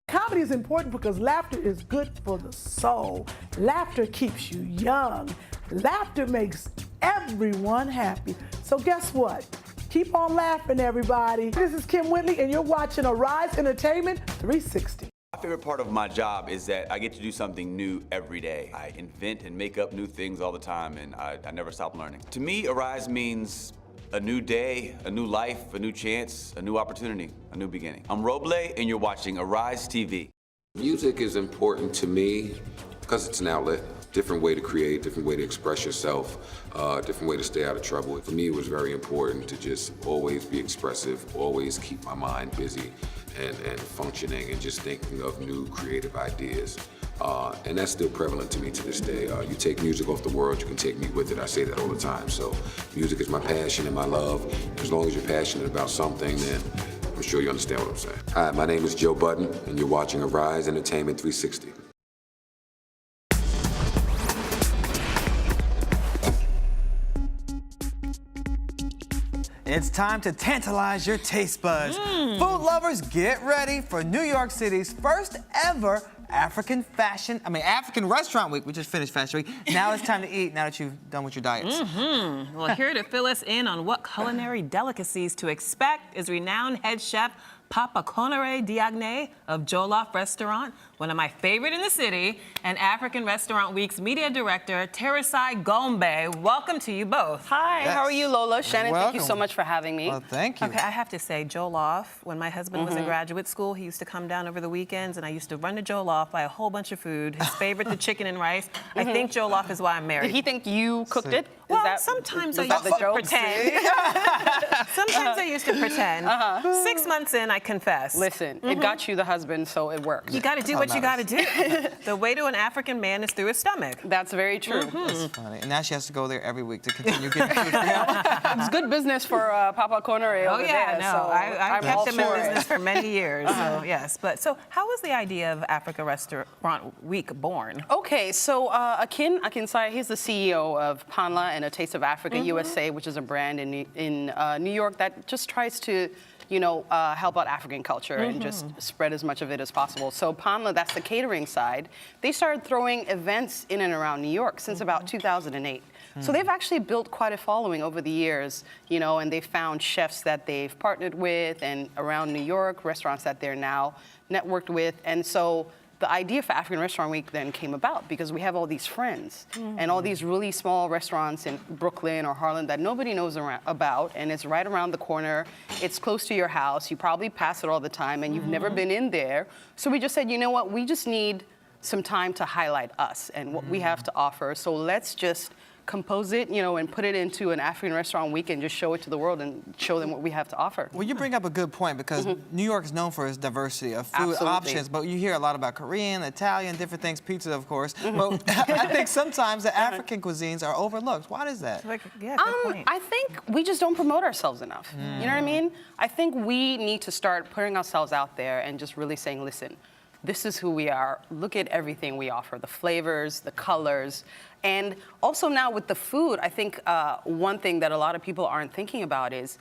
Comedy is important because laughter is good for the soul. Laughter keeps you young. Laughter makes everyone happy. So guess what? Keep on laughing, everybody. This is Kim Whitley, and you're watching Arise Entertainment 360. My favorite part of my job is that I get to do something new every day. I invent and make up new things all the time, and I never stop learning. To me, Arise means a new day, a new life, a new chance, a new opportunity, a new beginning. I'm Roble, and you're watching Arise TV. Music is important to me because it's an outlet. Different way to create, different way to express yourself, different way to stay out of trouble. For me, it was very important to just always be expressive, always keep my mind busy and functioning and just thinking of new creative ideas. And that's still prevalent to me to this day. You take music off the world, you can take me with it. I say that all the time. So music is my passion and my love. As long as you're passionate about something, then I'm sure you understand what I'm saying. Hi, my name is Joe Budden, and you're watching Arise Entertainment 360. It's time to tantalize your taste buds. Food lovers, get ready for New York City's first ever African Restaurant Week. We just finished Fashion Week. Now it's time to eat, now that you've done with your diets. Well, here to fill us in on what culinary delicacies to expect is renowned head chef Papa Konare Diagne of Jollof Restaurant, one of my favorite in the city, and African Restaurant Week's media director, Teresai Gombe. Welcome to you both. Hi, how are you, Lola? Shannon, thank you so Welcome. much for having me. Well, thank you. Okay, I have to say, Jollof, when my husband was in graduate school, he used to come down over the weekends, and I used to run to Jollof, buy a whole bunch of food. His favorite, the chicken and rice. I think Jollof is why I'm married. Did he think you cooked it? Well, sometimes I used to pretend. Sometimes I used to pretend. 6 months in, I confess. Listen, it got you the husband, so it works. You got to do what you got to do. The way to an African man is through his stomach. That's very true. That's funny. And now she has to go there every week to continue getting food for him. It's good business for Papa Konare over there. No, so I've kept him in for business it. for many years, so yes. But so how was the idea of Africa Restaurant Week born? Okay, so Akin Akinsai, he's the CEO of Panla and A Taste of Africa USA, which is a brand in New York that just tries to, help out African culture and just spread as much of it as possible. So Panla, that's the catering side, they started throwing events in and around New York since about 2008. So they've actually built quite a following over the years, and they've found chefs that they've partnered with and around New York, restaurants that they're now networked with. And so the idea for African Restaurant Week then came about because we have all these friends and all these really small restaurants in Brooklyn or Harlem that nobody knows about, and it's right around the corner. It's close to your house. You probably pass it all the time, and you've never been in there. So we just said, you know what? We just need some time to highlight us and what we have to offer. So let's just compose it, and put it into an African Restaurant Week and just show it to the world and show them what we have to offer. Well, you bring up a good point because New York is known for its diversity of food options, but you hear a lot about Korean, Italian, different things, pizza, of course. But I think sometimes the African cuisines are overlooked. Why is that? Yeah, good point. I think we just don't promote ourselves enough. You know what I mean? I think we need to start putting ourselves out there and just really saying, listen, this is who we are. Look at everything we offer, the flavors, the colors. And also now with the food, I think one thing that a lot of people aren't thinking about is,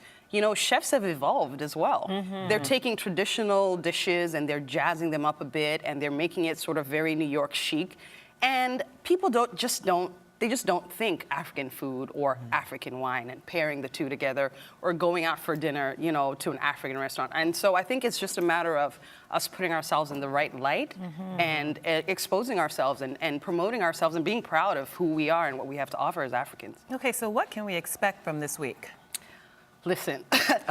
chefs have evolved as well. They're taking traditional dishes and they're jazzing them up a bit and they're making it sort of very New York chic. And people just don't think African food or African wine and pairing the two together or going out for dinner, to an African restaurant. And so I think it's just a matter of us putting ourselves in the right light and exposing ourselves and promoting ourselves and being proud of who we are and what we have to offer as Africans. Okay, so what can we expect from this week? Listen,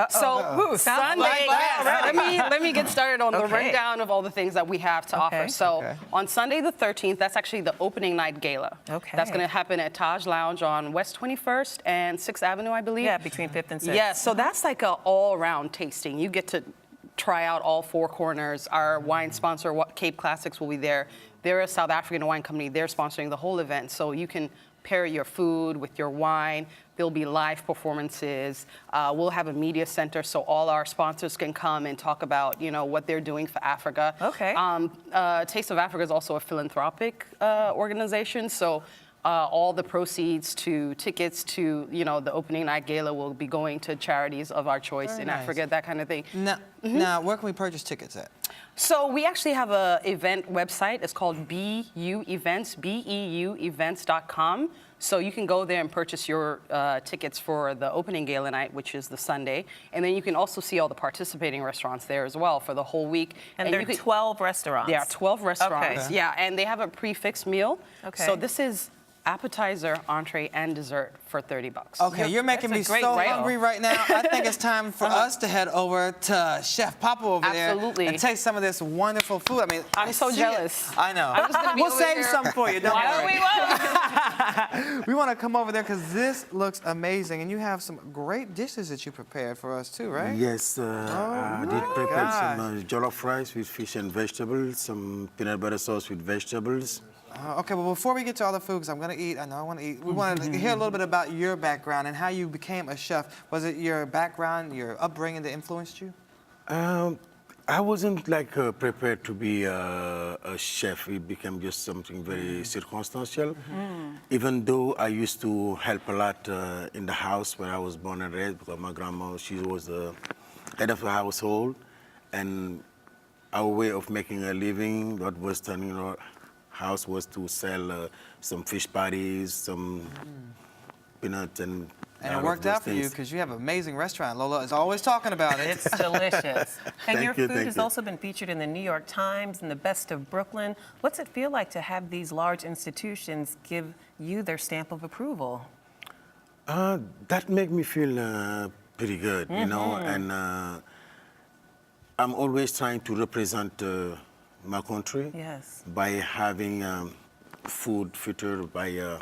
so Sunday, let me get started on the rundown of all the things that we have to offer. So on Sunday the 13th, that's actually the opening night gala. Okay. That's going to happen at Taj Lounge on West 21st and 6th Avenue, I believe. Yeah, between 5th and 6th. Yeah, so that's like an all-around tasting. You get to try out all four corners. Our wine sponsor, Cape Classics, will be there. They're a South African wine company. They're sponsoring the whole event, so you can pair your food with your wine. There'll be live performances. We'll have a media center so all our sponsors can come and talk about, what they're doing for Africa. Okay. Taste of Africa is also a philanthropic organization, so all the proceeds to tickets to, the opening night gala will be going to charities of our choice in Africa, that kind of thing. Now, where can we purchase tickets at? So we actually have an event website. It's called BU Events, BEUevents.com. So you can go there and purchase your tickets for the opening gala night, which is the Sunday. And then you can also see all the participating restaurants there as well for the whole week. And there are 12 restaurants. There are 12 restaurants, Okay. yeah. And they have a prefix meal. Okay. So this is appetizer, entree, and dessert for $30. Okay, you're making me so hungry right now. I think it's time for us to head over to Chef Papa over there and taste some of this wonderful food. I mean, I'm so jealous. I know. I'm just gonna be we'll over save here. some for you. Don't Why worry. don't We want to come over there because this looks amazing, and you have some great dishes that you prepared for us too, right? Yes, I did prepare some jollof rice with fish and vegetables, some peanut butter sauce with vegetables. Okay, well, before we get to all the food, because I'm going to eat, I know I want to eat, we want to hear a little bit about your background and how you became a chef. Was it your background, your upbringing that influenced you? I wasn't prepared to be a chef. It became just something very circumstantial. Even though I used to help a lot in the house where I was born and raised, because my grandma, she was the head of the household. And our way of making a living. What was turning our house was to sell some fish patties, some peanuts and it worked out for you because you have an amazing restaurant. Lola is always talking about it. It's delicious. And your food has you. also been featured in the New York Times and the Best of Brooklyn. What's it feel like to have these large institutions give you their stamp of approval? That make me feel pretty good, you know, and I'm always trying to represent my country by having food featured by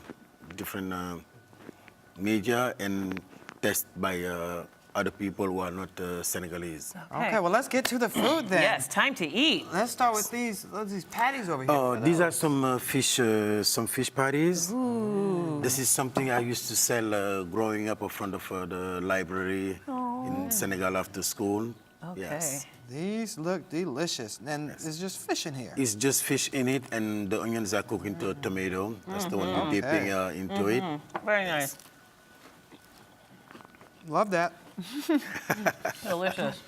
different media and tested by other people who are not Senegalese. Okay, well, let's get to the food then. Yes, time to eat. Let's start with these patties over here. Oh, these are some fish patties. Ooh. This is something I used to sell growing up in front of the library in Senegal after school. Okay. Yes. These look delicious. And there's just fish in here. It's just fish in it, and the onions are cooked into a tomato. That's the one we're dipping into it. Very nice. Love that. Delicious.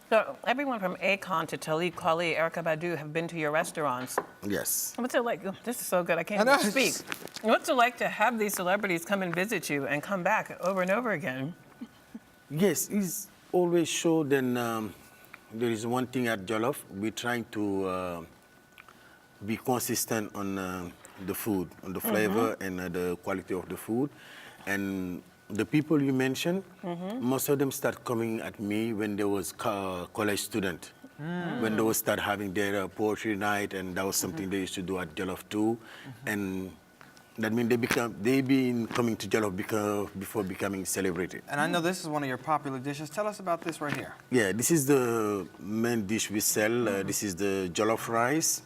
So everyone from Akon to Talib Kweli, Erykah Badu have been to your restaurants. Yes. What's it like? This is so good. I can't even speak. What's it like to have these celebrities come and visit you and come back over and over again? Yes, it's always showed. And there is one thing at Jollof. We're trying to be consistent on the food, on the flavor and the quality of the food. And the people you mentioned, most of them start coming at me when they was college student. When they would start having their poetry night, and that was something they used to do at Jollof too. And that means they been coming to Jollof before becoming celebrated. And I know this is one of your popular dishes. Tell us about this right here. Yeah, this is the main dish we sell. This is the Jollof rice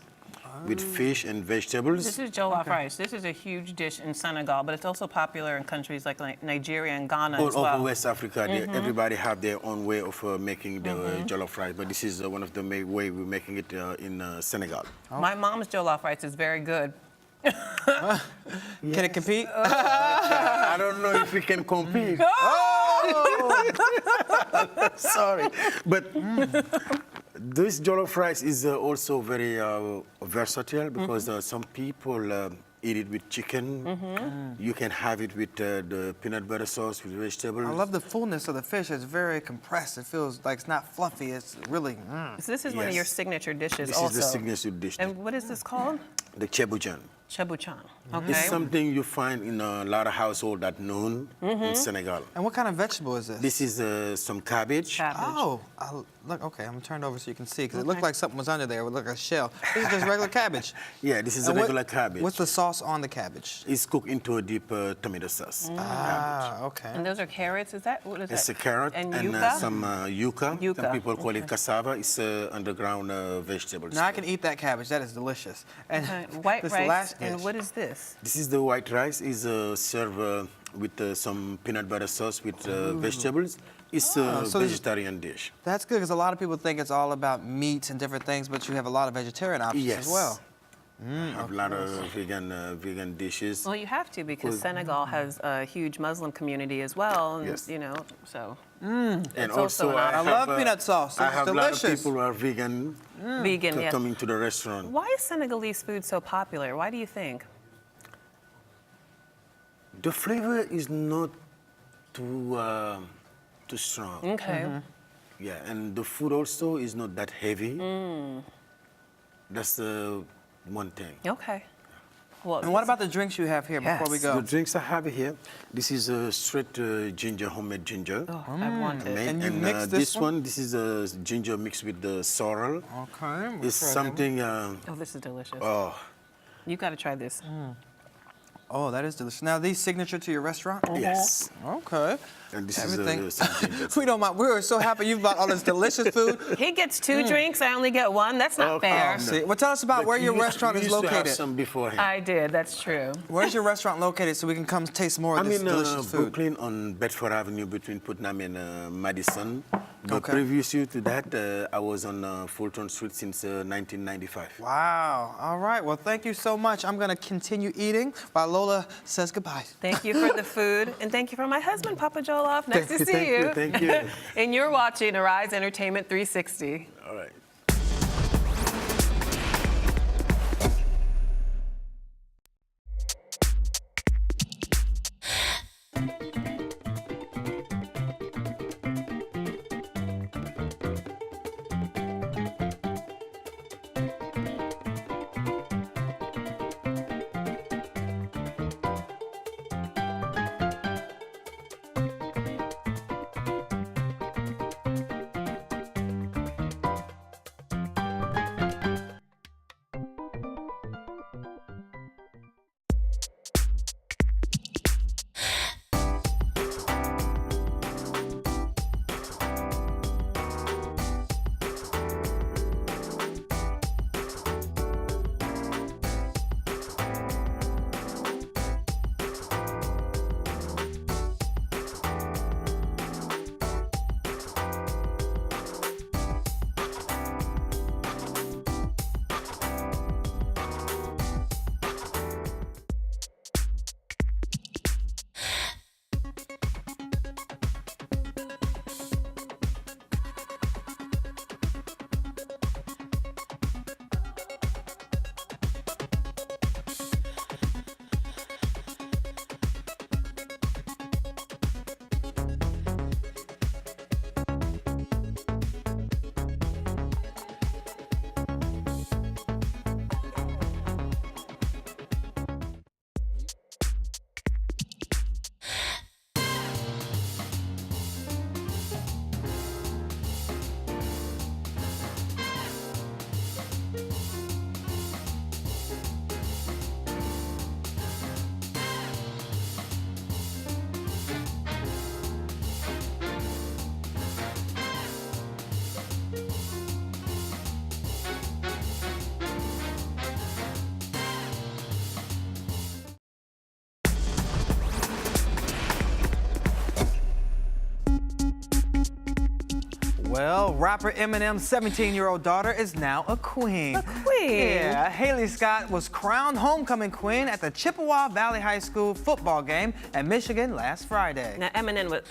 with fish and vegetables. This is jollof rice. This is a huge dish in Senegal, but it's also popular in countries like Nigeria and Ghana All as well. over West Africa, everybody have their own way of making the jollof rice, but this is one of the way we're making it in Senegal. My mom's jollof rice is very good. Can it compete? I don't know if we can compete. Sorry, but this jollof rice is also very versatile because some people eat it with chicken. You can have it with the peanut butter sauce with vegetables. I love the fullness of the fish. It's very compressed. It feels like it's not fluffy. It's really. So this is one of your signature dishes This also. is the signature dish. And what is this called? The chebujan. Chebuchan. Okay. It's something you find in a lot of households at noon in Senegal. And what kind of vegetable is this? This is some cabbage. Oh, look, okay, I'm going to turn it over so you can see, because it looked like something was under there. It would look like a shell. This is just regular cabbage. Yeah, this is And a regular cabbage. What's the sauce on the cabbage? It's cooked into a deep tomato sauce. Ah, okay. And those are carrots, is that? What is It's that? a carrot and and yuca? some yuca. Yuca. Some people call it cassava. It's underground vegetables. Now I can eat that cabbage. That is delicious. And White this rice, last and dish. what is this? This is the white rice. Is served with some peanut butter sauce with vegetables. It's a so this- vegetarian dish. That's good, because a lot of people think it's all about meats and different things, but you have a lot of vegetarian options Yes. as well. I have a lot of vegan dishes. Well, you have to, because Well- Senegal has a huge Muslim community as well, and, Yes. you know, so. And It's also, also I an have, love peanut sauce. I It's have a lot of delicious. people who are vegan, Vegan, yeah. coming to the restaurant. Why is Senegalese food so popular? Why do you think? The flavor is not too strong. Okay. Yeah, and the food also is not that heavy. That's the one thing. Okay. Well, And what about the drinks you have here before we go? The drinks I have here, this is a straight ginger, homemade ginger. Oh, I want it. And you mix this one? This is a ginger mixed with the sorrel. Okay. It's something. Oh, this is delicious. Oh, You got to try this. Oh, that is delicious. Now, these signature to your restaurant? yes. Okay. And this Everything. is some ginger. We don't mind. We were so happy you bought all this delicious food. He gets 2 drinks, I only get 1. That's not fair. See, well, tell us about But where you your used- restaurant you is used to have located. some beforehand. I did, that's true. Where's your restaurant located so we can come taste more of I'm this in delicious food? Brooklyn on Bedford Avenue between Putnam and Madison. But Okay. previous to that, I was on Fulton Street since 1995. Wow. All right. Well, thank you so much. I'm going to continue eating while Lola says goodbye. Thank you for the food, and thank you for my husband, Papa Jollof. Nice to see Thank you. And you're watching Arise Entertainment 360. All right. Well, rapper Eminem's 17-year-old daughter is now a queen. A queen? Yeah, Haley Scott was crowned homecoming queen at the Chippewa Valley High School football game in Michigan last Friday. Now, Eminem was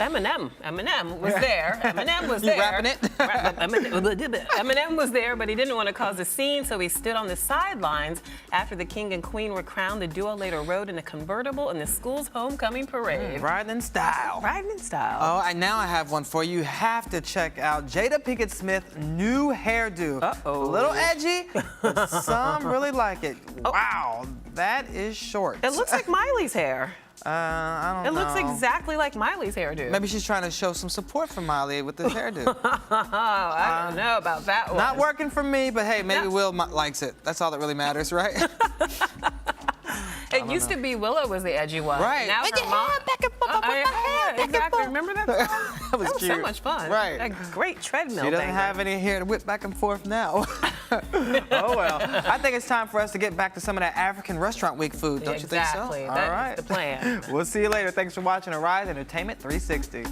there. Eminem was You there. rapping it? Eminem was there, but he didn't want to cause a scene, so he stood on the sidelines after the king and queen were crowned. The duo later rode in a convertible in the school's homecoming parade. Riding in style. Riding in style. Oh, and now I have one for you. You have to check out Jada Pinkett Smith's new hairdo. Uh-oh. A little edgy, but some really like it. Wow, that is short. It looks like Miley's hair. I don't know. It looks exactly like Miley's hairdo. Maybe she's trying to show some support for Miley with this hairdo. I don't know about that one. Not working for me, but hey, maybe Will likes it. That's all that really matters, right? It used to be Willow was the edgy one. Right. Now With her your mom. hair back and forth, Exactly. Remember that song? That was so cute. much fun. Right. A great treadmill. She doesn't banger. have any hair to whip back and forth now. Oh well. I think it's time for us to get back to some of that African Restaurant Week food, don't you think so? Exactly. All That is right. the plan. We'll see you later. Thanks for watching Arise Entertainment 360.